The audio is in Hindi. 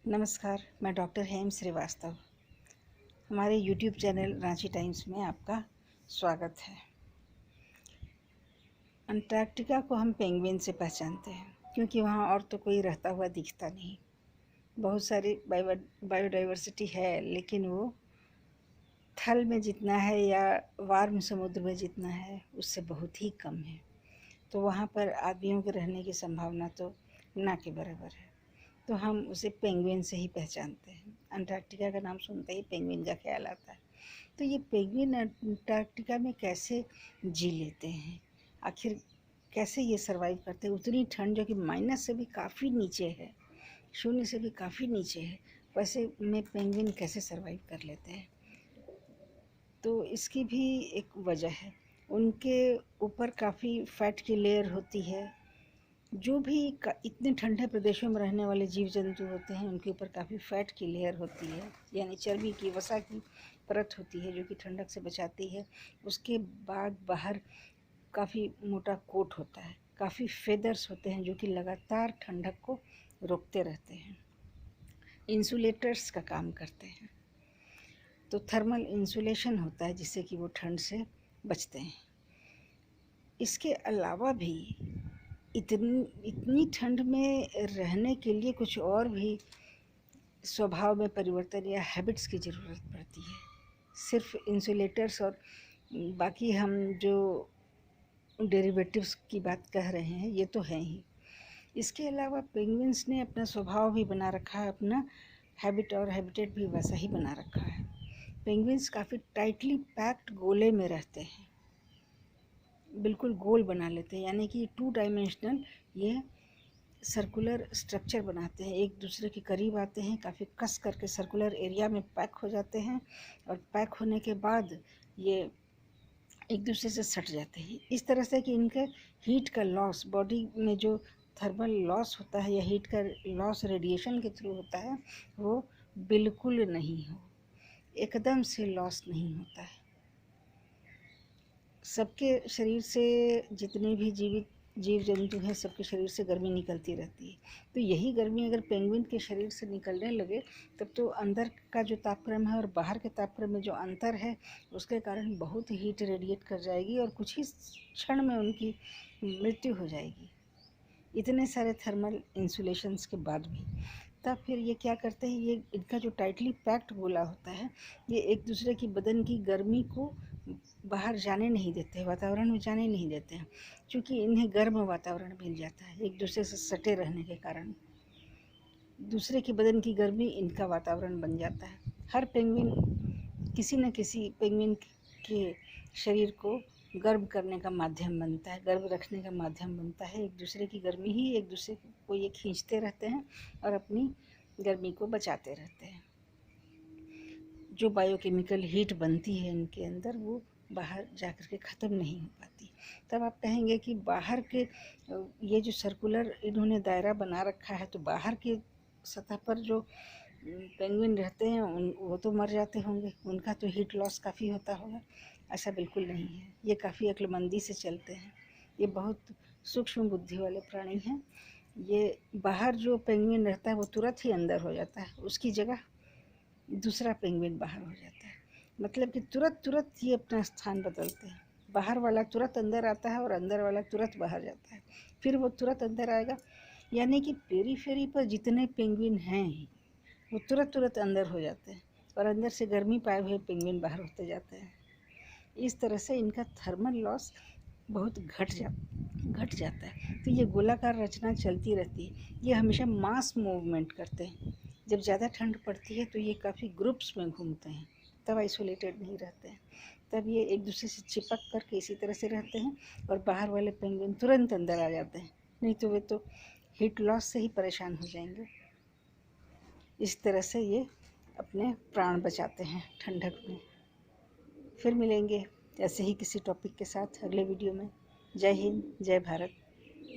नमस्कार, मैं डॉक्टर हेम श्रीवास्तव। हमारे यूट्यूब चैनल रांची टाइम्स में आपका स्वागत है। अंटार्कटिका को हम पेंगुइन से पहचानते हैं क्योंकि वहाँ और तो कोई रहता हुआ दिखता नहीं। बहुत सारी बायोडाइवर्सिटी है, लेकिन वो थल में जितना है या वार्म समुद्र में जितना है उससे बहुत ही कम है। तो वहाँ पर आदमियों के रहने की संभावना तो ना के बराबर है। तो हम उसे पेंगुइन से ही पहचानते हैं। अंटार्कटिका का नाम सुनते ही पेंगुइन का ख्याल आता है। तो ये पेंगुइन अंटार्कटिका में कैसे जी लेते हैं, आखिर कैसे ये सरवाइव करते हैं? उतनी ठंड जो कि माइनस से भी काफ़ी नीचे है, शून्य से भी काफ़ी नीचे है, वैसे में पेंगुइन कैसे सरवाइव कर लेते हैं? तो इसकी भी एक वजह है। उनके ऊपर काफ़ी फैट की लेयर होती है। जो भी इतने ठंडे प्रदेशों में रहने वाले जीव जंतु होते हैं उनके ऊपर काफ़ी फैट की लेयर होती है, यानी चर्बी की वसा की परत होती है जो कि ठंडक से बचाती है। उसके बाद बाहर काफ़ी मोटा कोट होता है, काफ़ी फेदर्स होते हैं जो कि लगातार ठंडक को रोकते रहते हैं, इंसुलेटर्स का काम करते हैं। तो थर्मल इंसुलेशन होता है जिससे कि वो ठंड से बचते हैं। इसके अलावा भी इतनी ठंड में रहने के लिए कुछ और भी स्वभाव में परिवर्तन या हैबिट्स की ज़रूरत पड़ती है। सिर्फ इंसुलेटर्स और बाकी हम जो डेरिवेटिव्स की बात कह रहे हैं ये तो हैं ही। इसके अलावा पेंगुइन्स ने अपना स्वभाव भी बना रखा है, अपना हैबिट और हैबिटेट भी वैसा ही बना रखा है। पेंगुइन्स काफ़ी टाइटली पैक्ड गोले में रहते हैं, बिल्कुल गोल बना लेते हैं, यानी कि 2 डायमेंशनल ये सर्कुलर स्ट्रक्चर बनाते हैं, एक दूसरे के करीब आते हैं, काफ़ी कस करके सर्कुलर एरिया में पैक हो जाते हैं और पैक होने के बाद ये एक दूसरे से सट जाते हैं इस तरह से कि इनके हीट का लॉस, बॉडी में जो थर्मल लॉस होता है या हीट का लॉस रेडिएशन के थ्रू होता है वो बिल्कुल नहीं हो, एकदम से लॉस नहीं होता है। सबके शरीर से जितने भी जीव जंतु हैं सबके शरीर से गर्मी निकलती रहती है। तो यही गर्मी अगर पेंगुइन के शरीर से निकलने लगे तब तो अंदर का जो तापक्रम है और बाहर के तापक्रम में जो अंतर है उसके कारण बहुत हीट रेडिएट कर जाएगी और कुछ ही क्षण में उनकी मृत्यु हो जाएगी, इतने सारे थर्मल इंसुलेशंस के बाद भी। तब फिर ये क्या करते हैं, ये इनका जो टाइटली पैक्ड गोला होता है ये एक दूसरे की बदन की गर्मी को बाहर जाने नहीं देते, वातावरण में जाने नहीं देते हैं, क्योंकि इन्हें गर्म वातावरण मिल जाता है एक दूसरे से सटे रहने के कारण। दूसरे की बदन की गर्मी इनका वातावरण बन जाता है। हर पेंगुइन किसी न किसी पेंगुइन के शरीर को गर्म करने का माध्यम बनता है, गर्म रखने का माध्यम बनता है। एक दूसरे की गर्मी ही एक दूसरे को ये खींचते रहते हैं और अपनी गर्मी को बचाते रहते हैं। जो बायोकेमिकल हीट बनती है इनके अंदर वो बाहर जाकर के ख़त्म नहीं हो पाती। तब आप कहेंगे कि बाहर के ये जो सर्कुलर इन्होंने दायरा बना रखा है तो बाहर की सतह पर जो पेंगुइन रहते हैं वो तो मर जाते होंगे, उनका तो हीट लॉस काफ़ी होता होगा। ऐसा बिल्कुल नहीं है, ये काफ़ी अक्लमंदी से चलते हैं, ये बहुत सूक्ष्म बुद्धि वाले प्राणी हैं। ये बाहर जो पेंगुइन रहता है वो तुरंत ही अंदर हो जाता है, उसकी जगह दूसरा पेंगुइन बाहर हो जाता है। मतलब कि तुरंत ये अपना स्थान बदलते हैं, बाहर वाला तुरंत अंदर आता है और अंदर वाला तुरंत बाहर जाता है, फिर वो तुरंत अंदर आएगा। यानी कि पेरीफेरी पर जितने पेंगुइन हैं वो तुरंत अंदर हो जाते हैं और अंदर से गर्मी पाए हुए पेंगुइन बाहर होते जाते हैं। इस तरह से इनका थर्मल लॉस बहुत घट जाता है। तो ये गोलाकार रचना चलती रहती है। ये हमेशा मास मूवमेंट करते हैं। जब ज़्यादा ठंड पड़ती है तो ये काफ़ी ग्रुप्स में घूमते हैं, तब आइसोलेटेड नहीं रहते हैं। तब ये एक दूसरे से चिपक करके इसी तरह से रहते हैं और बाहर वाले पेंगुइन तुरंत अंदर आ जाते हैं, नहीं तो वे तो हीट लॉस से ही परेशान हो जाएंगे। इस तरह से ये अपने प्राण बचाते हैं ठंडक में। फिर मिलेंगे ऐसे ही किसी टॉपिक के साथ अगले वीडियो में। जय हिंद, जय भारत।